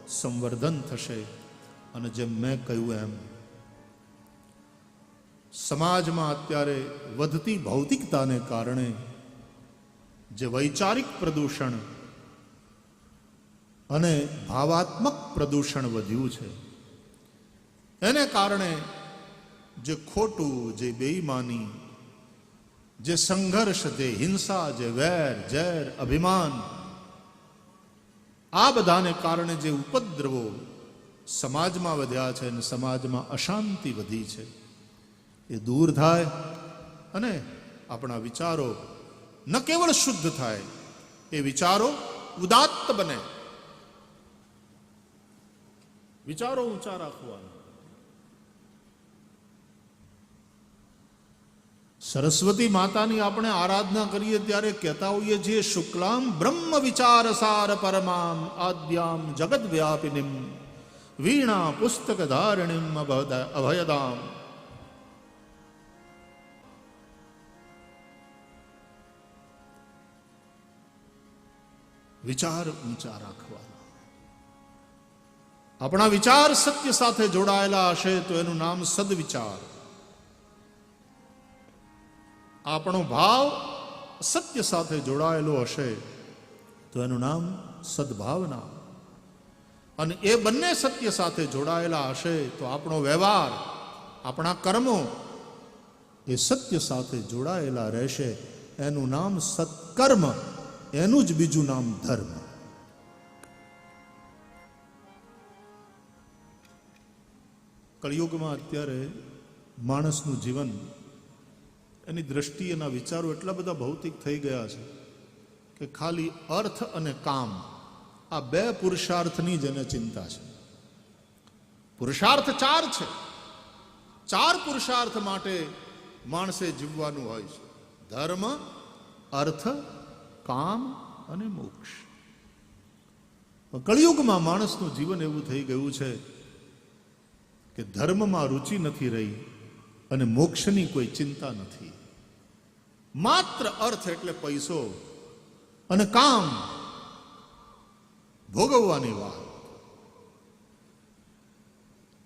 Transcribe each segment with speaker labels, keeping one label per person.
Speaker 1: સંવર્ધન થશે. અને જેમ મેં કહ્યું એમ સમાજમાં અત્યારે વધતી ભૌતિકતાને કારણે જે વૈચારિક પ્રદૂષણ અને ભાવાત્મક પ્રદૂષણ વધ્યું છે, એને કારણે જે ખોટું, જે બેઈમાની, જે સંઘર્ષ, જે હિંસા, જે વેર ઝેર, અભિમાન, આ બધાને કારણે જે ઉપદ્રવો સમાજમાં વધ્યા છે અને સમાજમાં અશાંતિ વધી છે, એ દૂર થાય અને આપણા વિચારો ન કેવળ શુદ્ધ થાય, એ વિચારો ઉદાત્ત બને. વિચારો ઊંચા રાખવાના. સરસ્વતી માતાની આપણે આરાધના કરીએ ત્યારે કહેતા હોઈએ છીએ, શુક્લામ બ્રહ્મ વિચાર સાર પરમામ આદ્યામ જગત વ્યાપિનીમ વીણા પુસ્તક ધારિણીમ અભયદામ. વિચાર ઊંચા રાખવાના. આપણા વિચાર સત્ય સાથે જોડાયેલા હશે તો એનું નામ સદવિચાર. આપણો ભાવ સત્ય સાથે જોડાયેલો હશે તો એનું નામ સદભાવના. અને એ બંને સત્ય સાથે જોડાયેલા હશે તો આપણો વ્યવહાર, આપણા કર્મો એ સત્ય સાથે જોડાયેલા રહેશે. એનું નામ સત્કર્મ, એનું જ બીજું નામ ધર્મ. કળિયુગમાં અત્યારે માણસનું જીવન, એની દ્રષ્ટિ, એના વિચારો એટલા બધા ભૌતિક થઈ ગયા છે કે ખાલી અર્થ અને કામ, આ બે પુરુષાર્થની જ એને ચિંતા છે. પુરુષાર્થ ચાર છે. ચાર પુરુષાર્થ માટે માણસે જીવવાનું હોય છે: ધર્મ, અર્થ, કામ અને મોક્ષ. કળિયુગમાં માણસનું જીવન એવું થઈ ગયું છે કે ધર્મમાં રુચિ નથી રહી અને મોક્ષની કોઈ ચિંતા નથી. માત્ર અર્થ એટલે પૈસો અને કામ, ભોગવવાની વાત.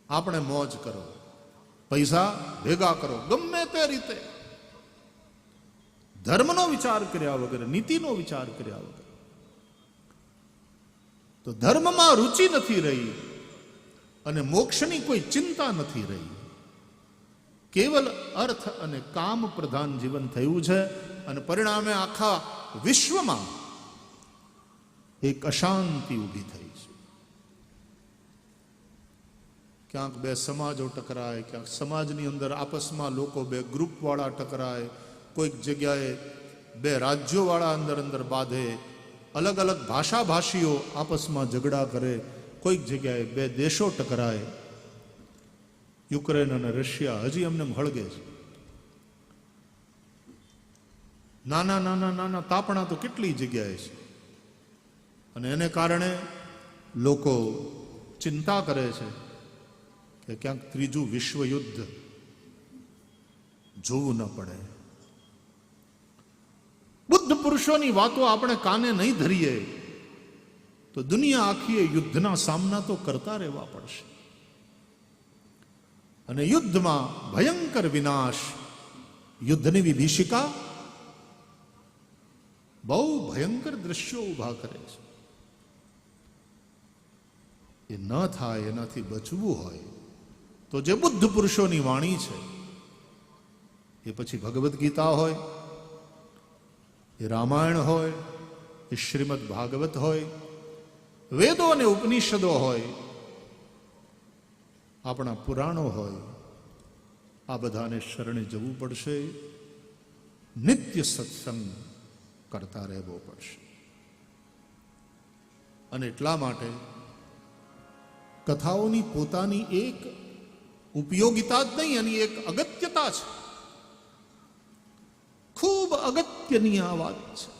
Speaker 1: આપણે મોજ કરો, પૈસા ભેગા કરો ગમે તે રીતે, ધર્મનો વિચાર કર્યા વગર, નીતિનો વિચાર કર્યા વગર. તો ધર્મમાં રુચિ નથી રહી અને મોક્ષની કોઈ ચિંતા નથી રહી. કેવલ અર્થ અને કામ પ્રધાન જીવન થયું છે અને પરિણામે આખા વિશ્વમાં એક અશાંતિ ઊભી થઈ છે. ક્યાંક બે સમાજો ટકરાય, ક્યાંક સમાજની અંદર આપસમાં લોકો બે ગ્રુપવાળા ટકરાય, કોઈક જગ્યાએ બે રાજ્યોવાળા અંદર બાંધે, અલગ અલગ ભાષાભાષીઓ આપસમાં ઝઘડા કરે, કોઈક જગ્યાએ બે દેશો ટકરાય. યુક્રેન અને રશિયા હજી અમને હળગે છે. નાના નાના નાના તાપણા તો કેટલી જગ્યાએ છે. અને એને કારણે લોકો ચિંતા કરે છે કે ક્યાંક ત્રીજું વિશ્વયુદ્ધ જોવું ન પડે. બુદ્ધ પુરુષોની વાતો આપણે કાને નહીં ધરીએ તો દુનિયા આખી યુદ્ધના સામના તો કરતા રહેવા પડશે. અને યુદ્ધમાં ભયંકર વિનાશ, યુદ્ધની વિભીષિકા બહુ ભયંકર દ્રશ્યો ઊભા કરે છે. એ ન થાય, એનાથી બચવું હોય તો જે બુદ્ધ પુરુષોની વાણી છે, એ પછી ભગવદ્ ગીતા હોય, એ રામાયણ હોય, એ શ્રીમદ ભાગવત હોય, વેદો અને ઉપનિષદો હોય, આપણા પુરાણો હોય, આ બધાને શરણે જવું પડશે. નિત્ય સત્સંગ કરતા રહેવો પડશે. અને એટલા માટે કથાઓની પોતાની એક ઉપયોગિતા જ નહીં, એની એક અગત્યતા છે. ખૂબ અગત્યની આ વાત છે.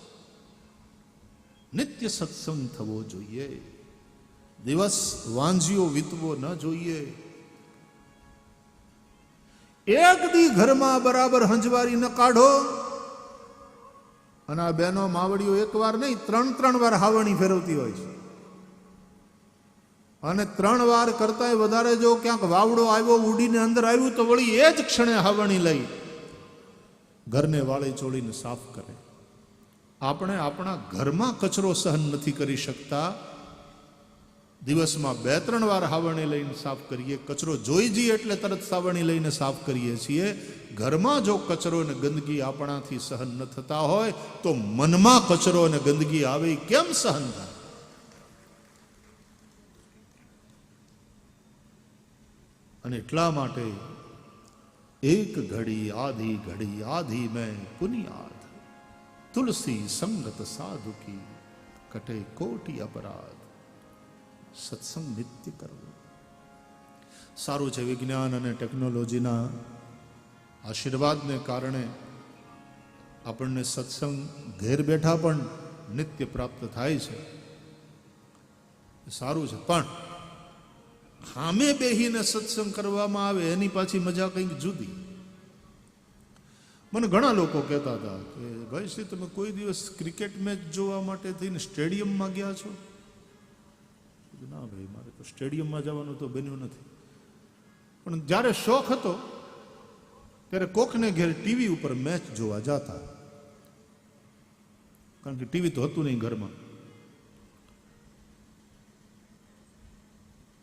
Speaker 1: નિત્ય સત્સંગ થવો જોઈએ. દિવસ વાંઝિયો વીતવો ન જોઈએ. એક દી ઘરમાં બરાબર હંજવારી ન કાઢો અને આ બહેનો માવડીઓ એક વાર નહીં, ત્રણ વાર હાવણી ફેરવતી હોય છે. અને 3 વાર કરતાંય વધારે જો ક્યાંક વાવડો આવ્યો ઉડીને અંદર આવ્યું તો વળી એ જ ક્ષણે હાવણી લઈ ઘરને વાળી ચોળીને સાફ કરે. આપણે આપણા ઘરમાં કચરો સહન નથી કરી શકતા, દિવસમાં 2-3 વાર હાવણી લઈને સાફ કરીએ. કચરો જોઈ જઈએ એટલે તરત સાવણી લઈને સાફ કરીએ છીએ. ઘરમાં જો કચરો અને ગંદકી આપણાથી સહન ન થતા હોય તો મનમાં કચરો અને ગંદકી આવે કેમ સહન થાય? અને એટલા માટે એક ઘડી આધી મેં પુનિયાદ, તુલસી સંગત સાધુ કી કટે કોટી અપરાધ. સત્સંગ નિત્ય કરવો સારું છે. વિજ્ઞાન અને ટેકનોલોજીના આશીર્વાદને કારણે આપણને સત્સંગ ઘેર બેઠા પણ નિત્ય પ્રાપ્ત થાય છે, સારું છે. પણ સામે બેહીને સત્સંગ કરવામાં આવે એની પાછી મજા કંઈક જુદી. મને ઘણા લોકો કહેતા હતા કે ભાઈ શ્રી તમે કોઈ દિવસ ક્રિકેટ મેચ જોવા માટે થઈને સ્ટેડિયમમાં ગયા છો? ના ભાઈ, મારે તો સ્ટેડિયમમાં જવાનું તો બન્યું નથી. પણ જ્યારે શોખ હતો ત્યારે કોકને ઘેર ટીવી ઉપર મેચ જોવા જતા, કારણ કે ટીવી તો હતું નહીં ઘરમાં.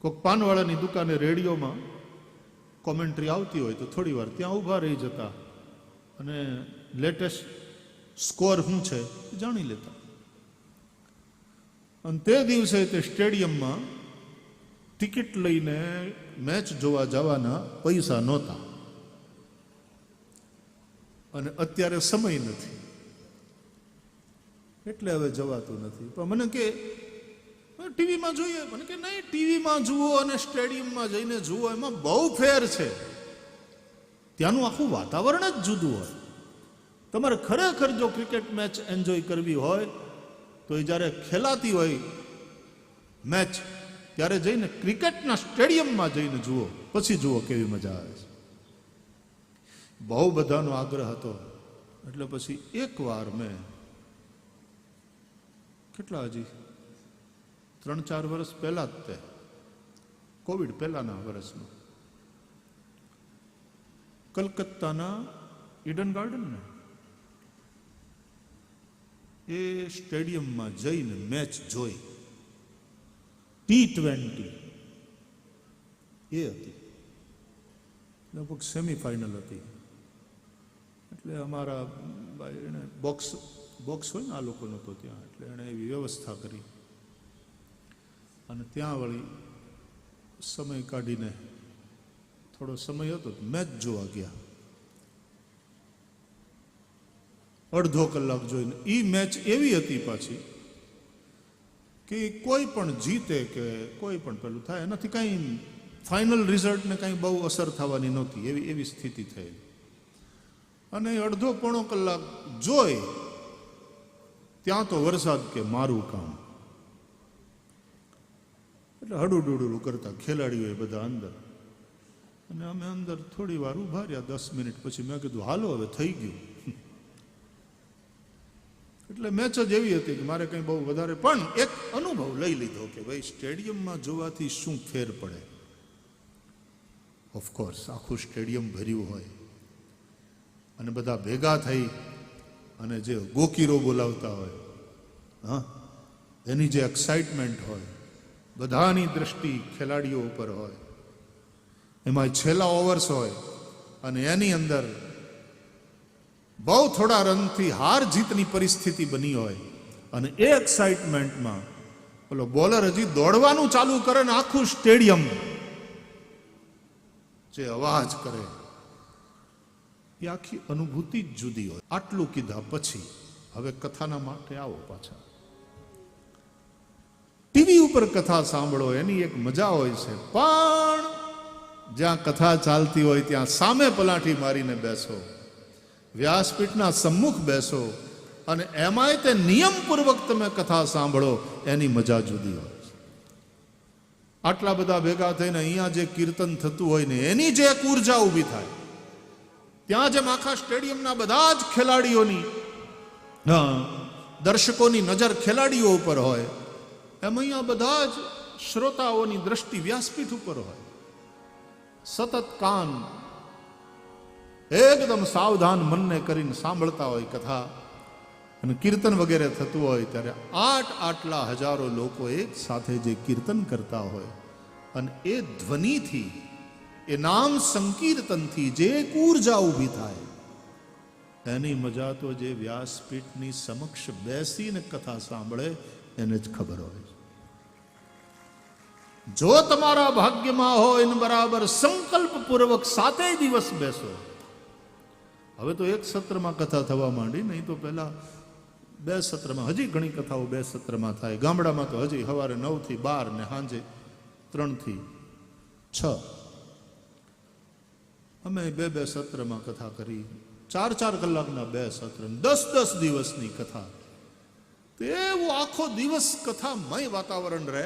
Speaker 1: કોક પાનવાળાની દુકાને રેડિયોમાં કોમેન્ટ્રી આવતી હોય તો થોડી વાર ત્યાં ઊભા રહી જતા અને લેટેસ્ટ સ્કોર શું છે જાણી લેતા. અને તે દિવસે તે સ્ટેડિયમમાં ટિકિટ લઈને મેચ જોવા જવાના પૈસા નહોતા અને અત્યારે સમય નથી એટલે હવે જવાતું નથી. પણ મને કે ટીવીમાં જોઈએ, મને કે નહીં, ટીવીમાં જુઓ અને સ્ટેડિયમમાં જઈને જુઓ એમાં બહુ ફેર છે. ત્યાંનું આખું વાતાવરણ જ જુદું હોય. તમારે ખરેખર જો ક્રિકેટ મેચ એન્જોય કરવી હોય તો એ જ્યારે ખેલાતી હોય મેચ ત્યારે જઈને ક્રિકેટના સ્ટેડિયમમાં જઈને જુઓ, પછી જુઓ કેવી મજા આવે છે. બહુ બધાનો આગ્રહ હતો એટલે પછી એકવાર મેં કેટલા હજી 3-4 વર્ષ પહેલા જ તે કોવિડ પહેલાના વર્ષમાં કલકત્તાના ઈડન ગાર્ડન ને એ સ્ટેડિયમમાં જઈને મેચ જોઈ. T20 એ હતી, લગભગ સેમીફાઇનલ હતી. એટલે અમારા એને બોક્સ હોય ને આ લોકોનો તો ત્યાં, એટલે એણે એવી વ્યવસ્થા કરી અને ત્યાં વળી સમય કાઢીને થોડો સમય હતો મેચ જોવા ગયા. અડધો કલાક જોઈને એ મેચ એવી હતી પાછી કે કોઈ પણ જીતે કે કોઈ પણ પેલું થાય એનાથી કાંઈ ફાઇનલ રિઝલ્ટને કાંઈ બહુ અસર થવાની નહોતી, એવી સ્થિતિ થઈ. અને અડધો પોણો કલાક જોઈ ત્યાં તો વરસાદ કે મારું કામ, એટલે હડુડુડું કરતા ખેલાડીઓ બધા અંદર અને અમે અંદર થોડી વાર ઉભા રહ્યા 10 મિનિટ. પછી મેં કીધું હાલો હવે થઈ ગયું. એટલે મેચ જ એવી હતી કે મારે કંઈ બહુ વધારે, પણ એક અનુભવ લઈ લીધો કે ભાઈ સ્ટેડિયમમાં જોવાથી શું ફેર પડે. ઓફકોર્સ આખું સ્ટેડિયમ ભર્યું હોય અને બધા ભેગા થઈ અને જે ગોકીરો બોલાવતા હોય, હા, એની જે એક્સાઇટમેન્ટ હોય, બધાની દ્રષ્ટિ ખેલાડીઓ ઉપર હોય, એમાં છેલ્લા ઓવર્સ હોય અને એની અંદર બહુ થોડા રનથી હાર જીતની પરિસ્થિતિ બની હોય અને એ એક્સાઇટમેન્ટમાં પેલો બોલર હજી દોડવાનું ચાલુ કરે ને આખું સ્ટેડિયમ જે અવાજ કરે એ આખી અનુભૂતિ જ જુદી હોય. આટલું કીધા પછી હવે કથાના માટે આવો પાછા. ટીવી ઉપર કથા સાંભળો એની એક મજા હોય છે, પણ જ્યાં કથા ચાલતી હોય ત્યાં સામે પલાઠી મારીને બેસો, વ્યાસપીઠના સમ્મુખ બેસો અને એમાંય તે નિયમપૂર્વક તમે કથા સાંભળો એની મજા જુદી હોય છે. આટલા બધા ભેગા થઈને અહીંયા જે કીર્તન થતું હોય ને એની જે એક ઉર્જા ઊભી થાય, ત્યાં જેમ આખા સ્ટેડિયમના બધા જ ખેલાડીઓની દર્શકોની નજર ખેલાડીઓ ઉપર હોય એમ અહીંયા બધા જ શ્રોતાઓની દ્રષ્ટિ વ્યાસપીઠ ઉપર હોય, સતત કાન એકદમ સાવધાન મનને કરીને સાંભળતા હોય કથા અને કીર્તન વગેરે થતું હોય, ત્યારે આટલા હજારો લોકો એક સાથે જે કીર્તન કરતા હોય અને એ ધ્વનિથી, એ નામ સંકીર્તનથી જે એક ઉર્જા ઊભી થાય, એની મજા તો જે વ્યાસપીઠની સમક્ષ બેસીને કથા સાંભળે એને જ ખબર હોય. જો તમારા ભાગ્યમાં હોય ને બરાબર સંકલ્પ પૂર્વક 7 દિવસ બેસો. હવે તો એક સત્રમાં કથા થવા માંડી, નહીં તો પહેલા 2 સત્રમાં, હજી ઘણી કથાઓ 2 સત્રમાં થાય. ગામડામાં તો હજી સવારે 9 થી 12 ને સાંજે 3 થી 6. અમે 2 સત્રમાં કથા કરી, 4 કલાકના 2 સત્ર, 10 દિવસની કથા. એવું આખો દિવસ કથામય વાતાવરણ રહે,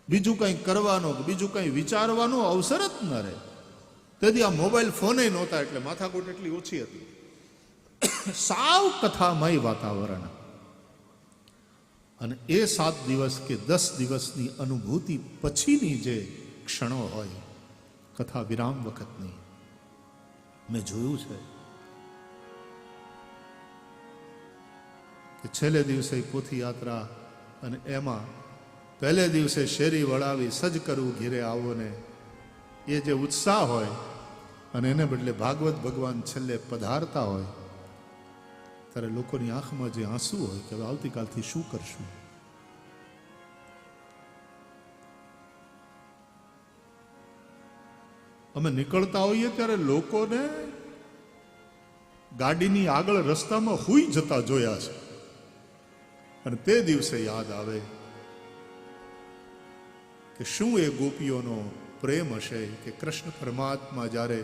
Speaker 1: બીજું કંઈ કરવાનો, બીજું કંઈ વિચારવાનો અવસર જ ન રહે. તેથી આ મોબાઈલ ફોને નહોતા એટલે માથાકૂટ એટલી ઓછી હતી. સાવ કથામય વાતાવરણ. અને એ 7 દિવસ કે 10 દિવસની અનુભૂતિ પછીની જે ક્ષણો હોય કથા વિરામ વખતની, મેં જોયું છે કે છેલ્લે દિવસે પોથી યાત્રા, અને એમાં પહેલે દિવસે શેરી વળાવી સજ કરવું ઘેરે આવો ને, એ જે ઉત્સાહ હોય અને એને બદલે ભાગવત ભગવાન છેલ્લે પધારતા હોય, ત્યારે લોકોની આંખમાં જે આંસુ હોય કે આવતીકાલથી શું કરશું. અમે નીકળતા હોઈએ ત્યારે લોકોને ગાડીની આગળ રસ્તામાં હુઈ જતા જોયા છે. અને તે દિવસે યાદ આવે કે શું એ ગોપીઓનો પ્રેમ હશે કે કૃષ્ણ પરમાત્મા જ્યારે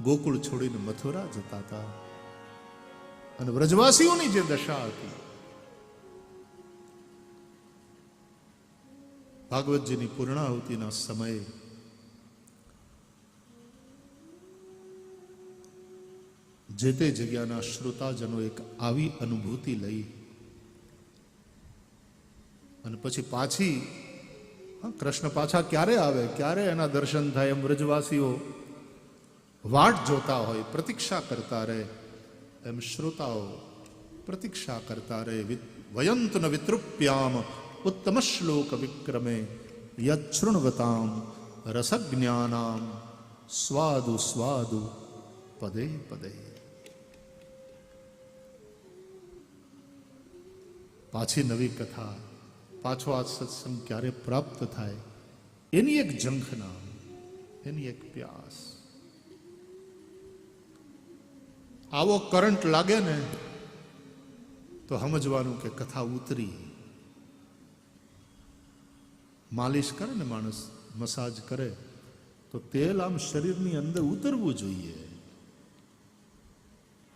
Speaker 1: ગોકુળ છોડીને મથુરા જતા હતા અને વ્રજવાસીઓની જે દશા હતી. ભાગવતજીની પૂર્ણાહુતિના સમયે જે તે જગ્યાના શ્રોતાજનો એક આવી અનુભૂતિ લઈ અને પછી પાછી, કૃષ્ણ પાછા ક્યારે આવે, ક્યારે એના દર્શન થાય, એમ વ્રજવાસીઓ વાટ જોતા હોય, પ્રતીક્ષા કરતા રહે, એમ શ્રોતાઓ પ્રતીક્ષા કરતા રહે. વયંતુ ન વિતૃપ્યામ ઉત્તમ શ્લોક વિક્રમે યચ્છૃણવતામ રસજ્ઞાનામ સ્વાદુ સ્વાદુ પદે પદે. પાછી નવી કથા, પાછો આ સત્સંગ ક્યારે પ્રાપ્ત થાય, એની એક ઝંખના, એની એક પ્યાસ. આવો કરંટ લાગે ને તો સમજવાનું કે કથા ઉતરી. માલિશ કરે ને માણસ, મસાજ કરે તો તેલ આમ શરીરની અંદર ઉતરવું જોઈએ.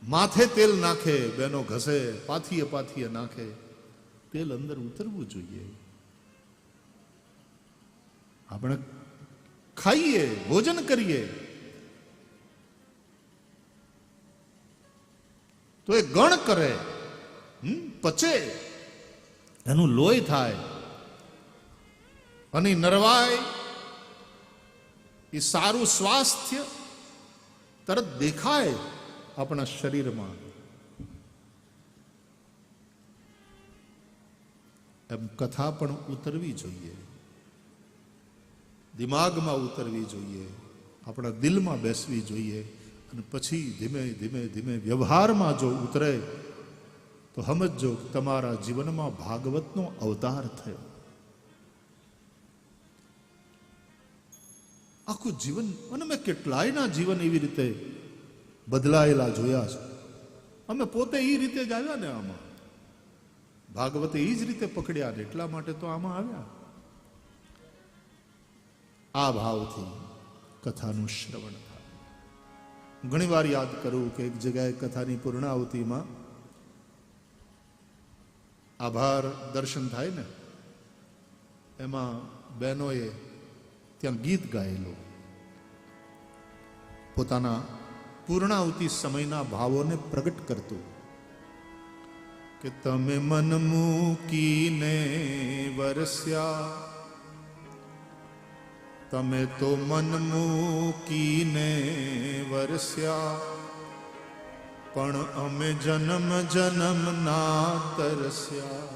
Speaker 1: માથે તેલ નાખે, બેનો ઘસે, પાથીએ નાખે, તેલ અંદર ઉતરવું જોઈએ. આપણે ખાઈએ, ભોજન કરીએ તો એ ગણ કરે, પચે, એનું લોહી થાય અને નરવાય, એ સારું સ્વાસ્થ્ય તરત દેખાય આપણા શરીરમાં. એમ કથા પણ ઉતરવી જોઈએ, દિમાગમાં ઉતરવી જોઈએ, આપણા દિલમાં બેસવી જોઈએ. અને પછી ધીમે ધીમે ધીમે વ્યવહારમાં જો ઉતરે તો સમજો તમારા જીવનમાં ભાગવતનો અવતાર થયો. આખું જીવન, અને મેં કેટલાયના જીવન એવી રીતે બદલાયેલા જોયા છે. અમે પોતે એ રીતે જ આવ્યા ને, આમાં ભાગવતે એ જ રીતે પકડ્યા ને એટલા માટે તો આમાં આવ્યા. આ ભાવથી કથાનું શ્રવણ થાય. ઘણી વાર યાદ કરું કે એક જગ્યાએ કથાની પૂર્ણાહુતિમાં આભાર દર્શન થાય ને, એમાં બહેનોએ ત્યાં ગીત ગાયેલું, પોતાના પૂર્ણાહુતિ સમયના ભાવોને પ્રગટ કરતું કે તમે મન મૂકીને વરસ્યા, તમે તો મન મૂકીને વરસ્યા, પણ અમે જન્મ જન્મ ના તરસ્યા.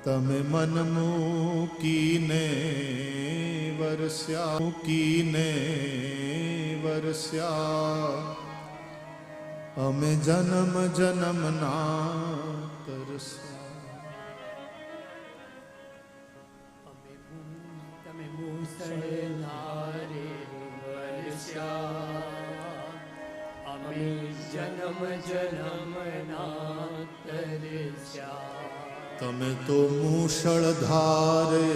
Speaker 1: તમે મન મૂકીને વરસ્યા, મૂકીને વરસ્યા, અમે જન્મ જન્મ ના તરસ્યા.
Speaker 2: તમે મૂસળધારે વરસ્યા, અમે જન્મ જન્મ ના તરસ્યા.
Speaker 1: તમે તો મૂષળધારે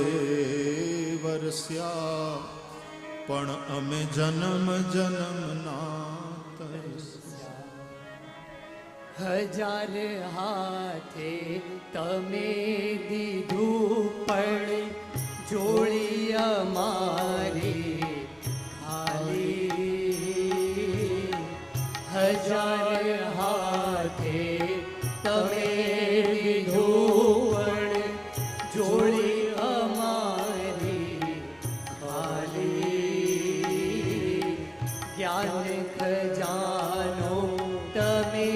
Speaker 1: વરસ્યા, પણ અમે જન્મ જન્મ ના તરસ્યા.
Speaker 2: હજાર હાથે તમે દીધું પણ જોડી અમારી ખાલી. હજાર હાથે તમે દીધું પણ જોડી અમારી ખાલી. જ્ઞાન ખજાનો તમે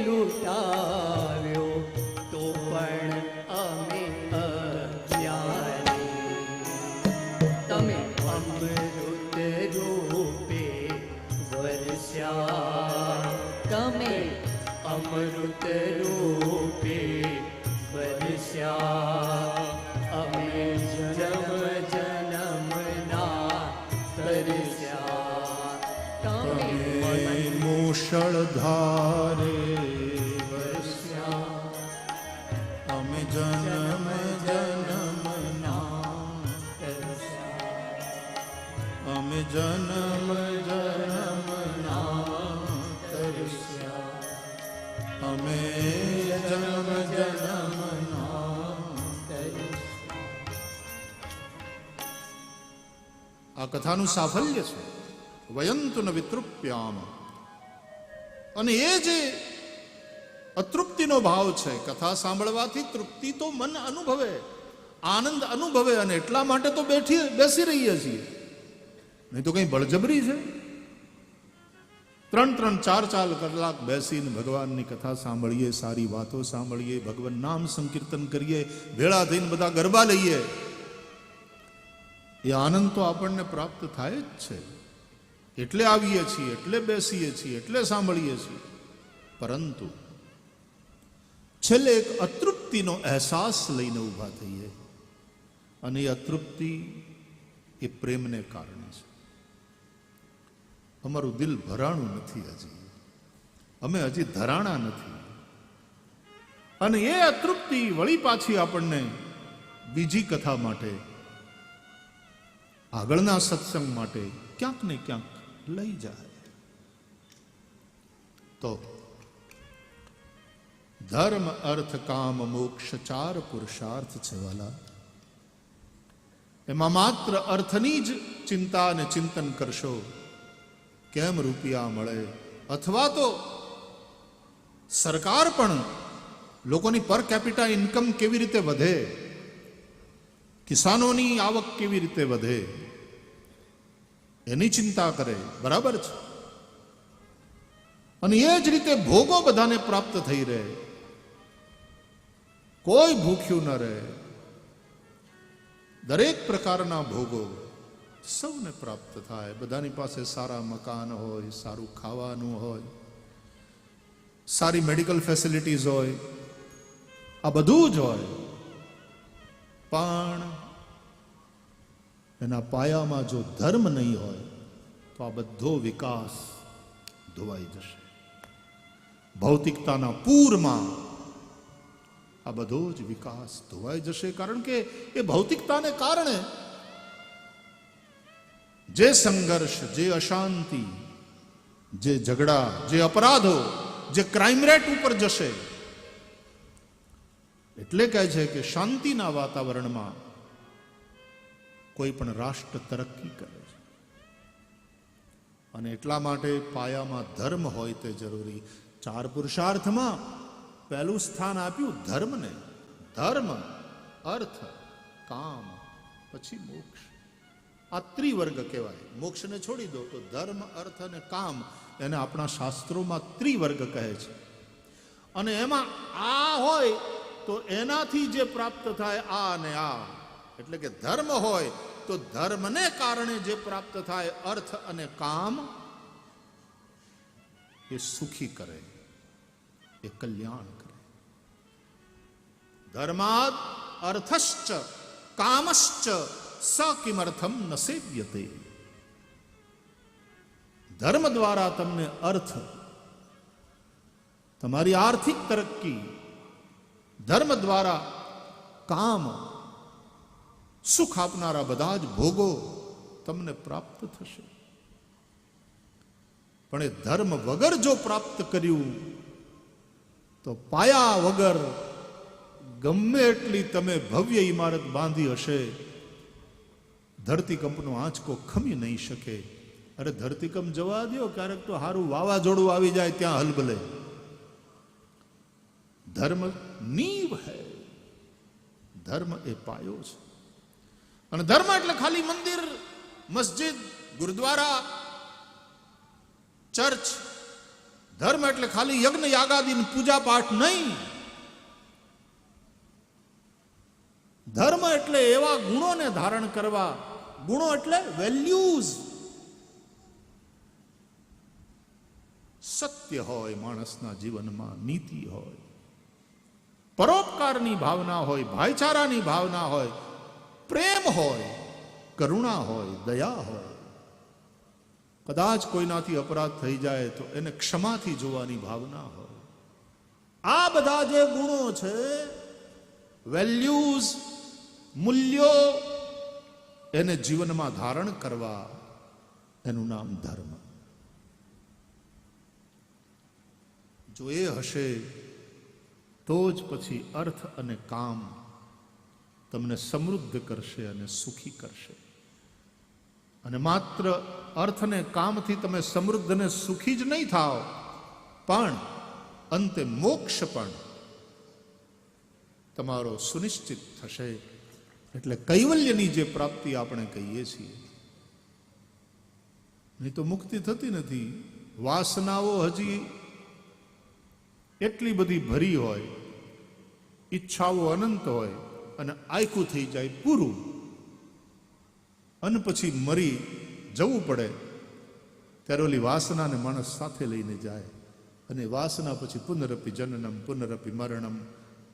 Speaker 2: લૂંટાવ્યો તો પણ અમે અજ્ઞાની. તમે અમૃત રૂપે વરસ્યા, તમે અમૃત રૂપે વરસ્યા, અમે જન્મ જન્મ ના તરસ્યા. તમે
Speaker 1: મૂષળધારે વરસ્યા, અમે જન્મ જન્મ ના
Speaker 2: તરસ્યા.
Speaker 1: અમે જન્મ જન્મ ના તરસ્યા, અમે જન્મ જન્મ ના તરસ્યા. આ કથાનું સાફલ્ય છે. વયંતુ ન વિતૃપ્યામ. અને એ જે અતૃપ્તિનો ભાવ છે, કથા સાંભળવાથી તૃપ્તિ તો મન અનુભવે, આનંદ અનુભવે, અને એટલા માટે તો બેસી રહીએ છીએ. નહીં તો કઈ બળજબરી છે? 3-3, 4-4 કલાક બેસીને ભગવાનની કથા સાંભળીએ, સારી વાતો સાંભળીએ, ભગવાન નામ સંકીર્તન કરીએ, ભેળા થઈને બધા ગરબા લઈએ. એ આનંદ તો આપણને પ્રાપ્ત થાય જ છે. એટલે આવીએ છીએ, એટલે બેસીએ છીએ, એટલે સાંભળીએ છીએ. પરંતુ છેલ્લે એક અતૃપ્તિનો અહેસાસ લઈને ઊભા થઈએ, અને એ અતૃપ્તિ એ પ્રેમને કારણે છે. અમારું દિલ ભરાણું નથી, હજી અમે હજી ધરાણા નથી. અને એ અતૃપ્તિ વળી પાછી આપણને બીજી કથા માટે, આગળના સત્સંગ માટે ક્યાંક ને ક્યાંક લઈ જાય. તો ધર્મ અર્થ કામ મોક્ષ 4 પુરુષાર્થ છે વાલા. એમાં માત્ર અર્થની જ ચિંતા અને ચિંતન કરશો, કેમ રૂપિયા મળે, અથવા તો સરકાર પણ લોકોની પર કેપિટા ઇન્કમ કેવી રીતે વધે, કિસાનોની આવક કેવી રીતે વધે, એની ચિંતા કરે, બરાબર છે. અને એ જ રીતે ભોગો બધાને પ્રાપ્ત થઈ રહે, કોઈ ભૂખ્યું ન રહે. દરેક પ્રકારના ભોગો સૌને પ્રાપ્ત થાય. બધાની પાસે સારા મકાન હોય, સારું ખાવાનું હોય, સારી મેડિકલ ફેસિલિટીઝ હોય, આ બધું જ હોય. પણ એના પાયામાં જો ધર્મ નહીં હોય તો આ બધો વિકાસ ધોવાઈ જશે. ભૌતિકતાના પૂરમાં આ બધો જ વિકાસ ધોવાઈ જશે. કારણ કે એ ભૌતિકતાને કારણે જે સંઘર્ષ, જે અશાંતિ, જે ઝઘડા, જે અપરાધો, જે ક્રાઇમ રેટ ઉપર જશે. એટલે કહે છે કે શાંતિના વાતાવરણમાં કોઈ પણ રાષ્ટ્ર તરક્કી કરે છે. અને એટલા માટે પાયામાં ધર્મ હોય તે જરૂરી. ચાર પુરુષાર્થમાં પહેલું સ્થાન આપ્યું ધર્મને. ધર્મ, અર્થ, કામ, પછી મોક્ષ. આ ત્રિવર્ગ કહેવાય. મોક્ષને છોડી દો તો ધર્મ, અર્થ અને કામ, એને આપણા શાસ્ત્રોમાં ત્રિવર્ગ કહે છે. અને એમાં આ હોય તો એનાથી જે પ્રાપ્ત થાય આ અને આ, એટલે કે ધર્મ હોય તો ધર્મને કારણે જે પ્રાપ્ત થાય અર્થ અને કામ, એ સુખી કરે, એ કલ્યાણ કરે. ધર્માદ અર્થશ્ચ કામશ્ચ સ કિમર્થમ ન સેવ્યતે. ધર્મ દ્વારા તમને અર્થ, તમારી આર્થિક તરક્કી, ધર્મ દ્વારા કામ, સુખ આપનારા બધા જ ભોગો તમને પ્રાપ્ત થશે. પણ એ ધર્મ વગર જો પ્રાપ્ત કર્યું તો પાયા વગર ગમે એટલી તમે ભવ્ય ઇમારત બાંધી હશે, ધરતીકંપનો આંચકો ખમી નહીં શકે. અરે ધરતીકંપ જવા દો, ક્યારેક તો સારું વાવાઝોડું આવી જાય ત્યાં હલબલે. ધર્મ નીવ હૈ, ધર્મ એ પાયો છે. અને ધર્મ એટલે ખાલી મંદિર, મસ્જિદ, ગુરુદ્વારા, ચર્ચ. ધર્મ એટલે ખાલી યજ્ઞ યાગાદી પૂજા પાઠ નહીં. ધર્મ એટલે એવા ગુણોને ધારણ કરવા. ગુણો એટલે વેલ્યુઝ. સત્ય હોય માણસના જીવનમાં, નીતિ હોય, પરોપકારની ભાવના હોય, ભાઈચારાની ભાવના હોય, પ્રેમ હોય, કરુણા હોય, દયા હોય. કદાચ કોઈનાથી અપરાધ થઈ જાય તો એને ક્ષમાથી જોવાની ભાવના હોય. આ બધા જે ગુણો છે, વેલ્યુઝ, મૂલ્યો, એને જીવનમાં ધારણ કરવા, એનું નામ ધર્મ. જો એ હશે તો જ પછી અર્થ અને કામ તમને સમૃદ્ધ કરશે અને સુખી કરશે. અને માત્ર અર્થ અને કામથી તમે સમૃદ્ધ અને સુખી જ નહીં થાઓ, પણ અંતે મોક્ષ પણ તમારો સુનિશ્ચિત થશે. એટલે કૈવલ્યની જે પ્રાપ્તિ આપણે કહીએ છીએ, નહીં તો મુક્તિ થતી નથી. વાસનાઓ હજી એટલી બધી ભરી હોય, ઈચ્છાઓ અનંત હોય, અને આયખું થઈ જાય પૂરું, અને પછી મરી જવું પડે ત્યારે ઓલી વાસનાને માણસ સાથે લઈને જાય. અને વાસના પછી પુનરપી જનનમ પુનરપી મરણમ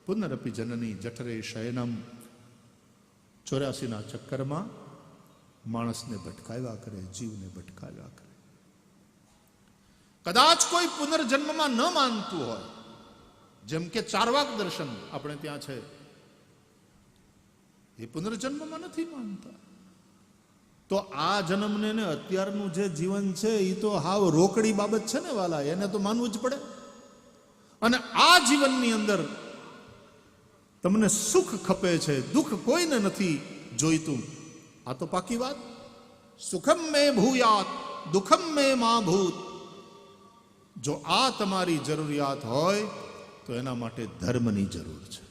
Speaker 1: પુનરપી જનની જઠરે શયનમ, 84ના ચક્કરમાં માણસને ભટકાવ્યા કરે, જીવને ભટકાવ્યા કરે. કદાચ કોઈ પુનર્જન્મમાં ન માનતું હોય, જેમ કે ચારવાક દર્શન આપણે ત્યાં છે, એ પુનર્જન્મમાં નથી માનતા. તો આ જન્મને ને અત્યારનું જે જીવન છે એ તો હાવ રોકડી બાબત છે ને વાલા, એને તો માનવું જ પડે. અને આ જીવનની અંદર તમને સુખ ખપે છે, દુઃખ કોઈને નથી જોઈતું. આ તો પાકી વાત. સુખમ મે ભૂયાત દુઃખમ મે મા ભૂત. જો આ તમારી જરૂરિયાત હોય તો એના માટે ધર્મની જરૂર છે.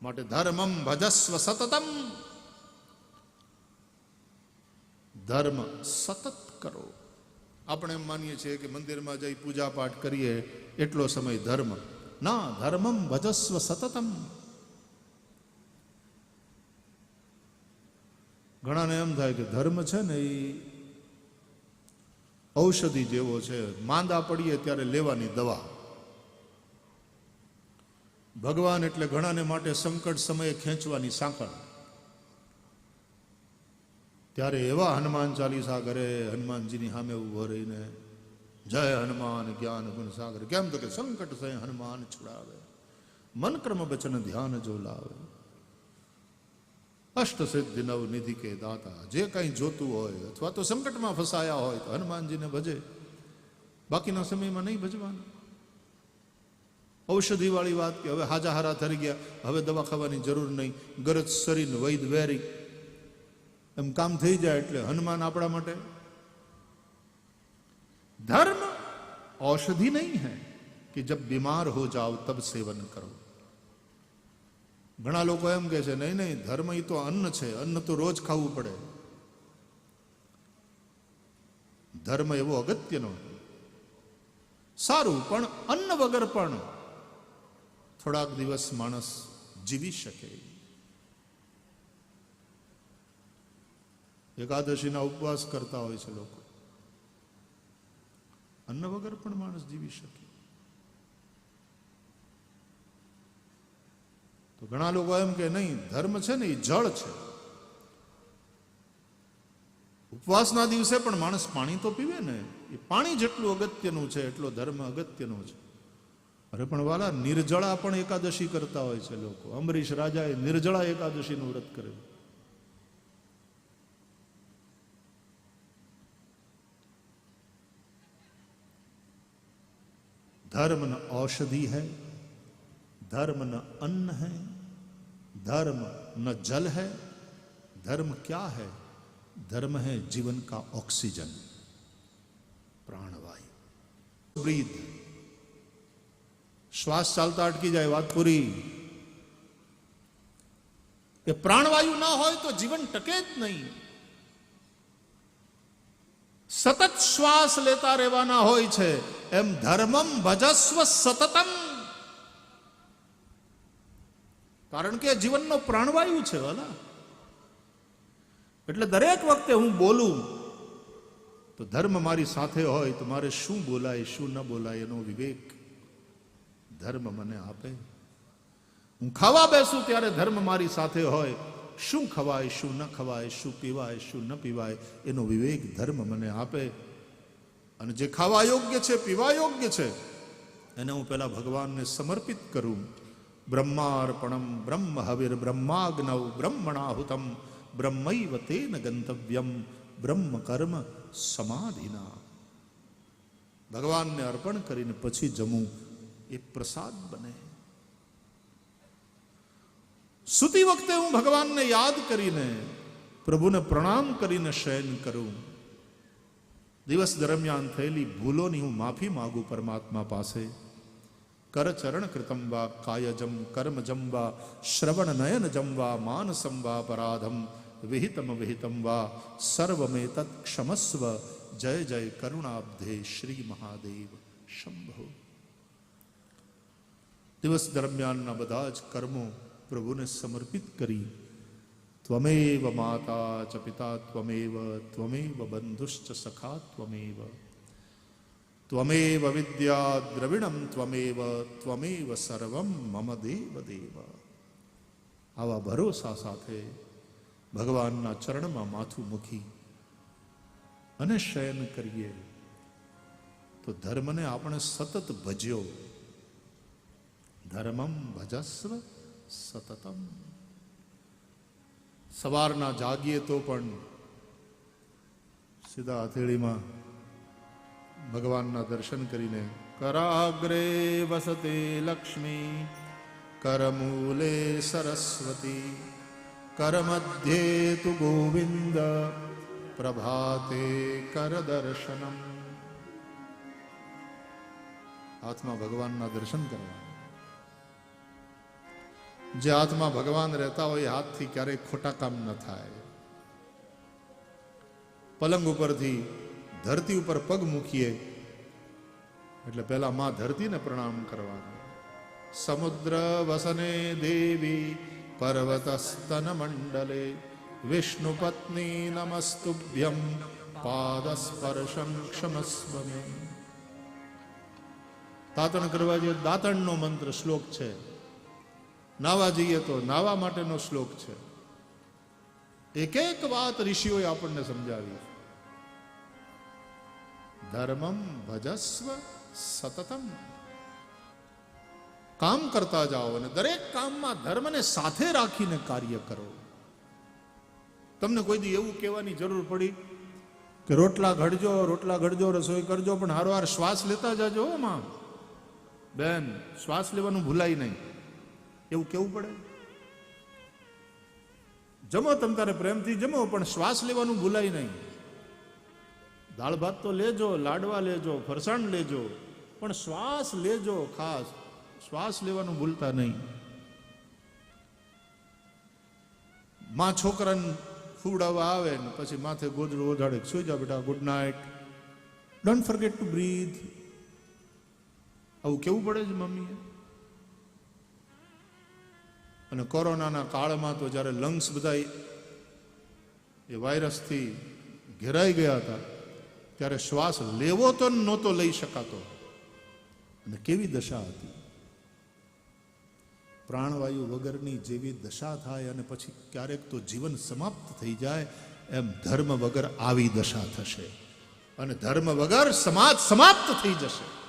Speaker 1: માટે ધર્મમ ભજસ્વ સતતમ. ધર્મ સતત કરો. આપણે એમ માનીએ છીએ કે મંદિરમાં જઈ પૂજા પાઠ કરીએ એટલો સમય ધર્મ. ના, ધર્મમ ભજસ્વ સતતમ. ઘણાને એમ થાય કે ધર્મ છે ને એ ઔષધિ જેવો છે, માંદા પડીએ ત્યારે લેવાની દવા. ભગવાન એટલે ઘણાને માટે સંકટ સમયે ખેંચવાની સાંકળ. ત્યારે એવા હનુમાન ચાલીસા કરે, હનુમાનજીની સામે ઉભો રહીને જય હનુમાન જ્ઞાન ગુણ સાગર. કેમ તો કે સંકટ સે હનુમાન છુડાવે, મન કર્મ બચન ધ્યાન જો લાવે, અષ્ટ સિદ્ધિ નવ નિધિ કે દાતા. જે કંઈ જોતું હોય અથવા તો સંકટમાં ફસાયા હોય તો હનુમાનજીને ભજે, બાકીના સમયમાં નહીં ભજવાનું. ઔષધિ વાળી વાત કે હવે હાજા હારા થઈ ગયા, હવે દવા ખાવાની જરૂર નહીં, ગરજ શરીર વૈદ વેરી એમ કામ થઈ જાય. એટલે હનુમાન આપણા માટે ધર્મ औषधि नहीं है कि जब बीमार हो जाओ तब सेवन करो. ઘણા લોકો એમ કહે છે નહીં નહીં, ધર્મ એ તો અન્ન છે, અન્ન તો રોજ ખાવું પડે. ધર્મ એવો અગત્યનો, સારું, પણ અન્ન વગર પણ થોડાક દિવસ માણસ જીવી શકે. એકાદશીના ઉપવાસ કરતા હોય છે લોકો, અન્ન વગર પણ માણસ જીવી શકે. તો ઘણા લોકો એમ કે નહીં, ધર્મ છે ને એ જળ છે. ઉપવાસના દિવસે પણ માણસ પાણી તો પીવે ને, એ પાણી જેટલું અગત્યનું છે એટલો ધર્મ અગત્યનો છે. અરે પણ વાલા, નિર્જળા પણ એકાદશી કરતા હોય છે લોકો. અંબરીશ રાજાએ નિર્જળા એકાદશીનું વ્રત કરેલું. धर्म न औषधि है, धर्म न अन्न है, धर्म न जल है. धर्म क्या है? धर्म है जीवन का ऑक्सीजन, प्राणवायु. ब्रीथ, श्वास चालता अटकी जाए, बात पूरी. ये प्राणवायु ना हो तो जीवन टके ज नहीं. સતત શ્વાસ લેતા રહેવાના હોય છે. એમ ધર્મમ ભજસ્વ સતતમ, કારણ કે જીવનનો પ્રાણવાયુ છે વાલા. એટલે દરેક વખતે હું બોલું તો ધર્મ મારી સાથે હોય તો મારે શું બોલાય શું ન બોલાય એનો વિવેક ધર્મ મને આપે. હું ખાવા બેસું ત્યારે ધર્મ મારી સાથે હોય. શું ખવાય શું ન ખવાય, શું પીવાય શું ન પીવાય, એનો વિવેક ધર્મ મને આપે. અને જે ખાવા યોગ્ય છે, પીવા યોગ્ય છે, એને હું પેલા ભગવાનને સમર્પિત કરું. બ્રહ્માર્પણમ બ્રહ્મ હવિર બ્રહ્માગ્નવ બ્રહ્મણાહુતમ બ્રહ્મૈવ તેન ગંતવ્યમ બ્રહ્મ કર્મ સમાધિના. ભગવાનને અર્પણ કરીને પછી જમવું એ પ્રસાદ બને. સૂતી વખતે હું ભગવાનને યાદ કરીને, પ્રભુને પ્રણામ કરીને શયન કરું. દિવસ દરમિયાન થયેલી ભૂલોની હું માફી માગું પરમાત્મા પાસે. કરચરણ કૃતમ વા કાયજમ કર્મજમ વા શ્રવણ નયન જમ વા માનસમ વા પરાધમ વિહિતમ વિહિતમ વા સર્વમેતત ક્ષમસ્વ. જય જય કરુણાબ્ધે શ્રી મહાદેવ શંભો. દિવસ દરમિયાનના બધા જ કર્મો પ્રભુને સમર્પિત કરી. ત્વમેવ માતા ચ પિતા ત્વમેવ, ત્વમેવ બંધુશ્ચ સખા ત્વમેવ, ત્વમેવ વિદ્યા દ્રવિણમ ત્વમેવ, ત્વમેવ સર્વમ મમ દેવ દેવ. આવા ભરોસા સાથે ભગવાનના ચરણમાં માથું મૂકી અને શયન કરીએ તો ધર્મને આપણે સતત ભજ્યો. ધર્મમ ભજસ્વ સતતમ. સવારના જાગીએ તો પણ સીધા હથેળીમાં ભગવાનના દર્શન કરીને, કરાગ્રે વસતે લક્ષ્મી કરમૂલે સરસ્વતી કરમધ્યે તુ ગોવિંદ પ્રભાતે કર દર્શનમ. હાથમાં ભગવાનના દર્શન કરવા. જે હાથમાં ભગવાન રહેતા હોય એ હાથથી ક્યારેય ખોટા કામ ન થાય. પલંગ ઉપરથી ધરતી ઉપર પગ મૂકીએ એટલે પહેલા માં ધરતીને પ્રણામ કરવાના. સમુદ્ર વસને દેવી પર્વત સ્તન મંડલે વિષ્ણુ પત્ની નમસ્તુભ્યમ પાદ સ્પર્શમ ક્ષમસ્વ મે. દાંતણ કરવા જોઈએ, દાંતણનો મંત્ર શ્લોક છે. નાવા જઈએ તો નાવા માટેનો શ્લોક છે. એક એક વાત ઋષિઓએ આપણને સમજાવી. ધર્મમ ભજસ્વ સતતમ. કામ કરતા જાઓ અને દરેક કામમાં ધર્મને સાથે રાખીને કાર્ય કરો. તમને કોઈ દી એવું કહેવાની જરૂર પડી કે રોટલા ઘડજો રસોઈ કરજો, પણ હારવાર શ્વાસ લેતા જાજો માં બેન, શ્વાસ લેવાનું ભૂલાય નહીં, એવું કેવું પડે? જમો તમ તારે પ્રેમથી જમો, પણ શ્વાસ લેવાનું ભૂલાય નહીં. દાળ ભાત તો લેજો, લાડવા લેજો, ફરસાણ લેજો, પણ શ્વાસ લેજો. ખાસ શ્વાસ લેવાનું ભૂલતા નહીં. માં છોકરાને ફૂડાવવા આવે ને પછી માથે ગોદડું ઓઢાડે, સુઈ જા બેટા, good night, don't forget to breathe. આવું કેવું પડે છે મમ્મીએ. અને કોરોનાના કાળમાં તો જ્યારે લંગ્સ બધા એ વાયરસથી ઘેરાઈ ગયા હતા ત્યારે શ્વાસ લેવો તો નહોતો લઈ શકાતો. અને કેવી દશા હતી. પ્રાણવાયુ વગરની જેવી દશા થાય અને પછી ક્યારેક તો જીવન સમાપ્ત થઈ જાય, એમ ધર્મ વગર આવી દશા થશે. અને ધર્મ વગર સમાજ સમાપ્ત થઈ જશે.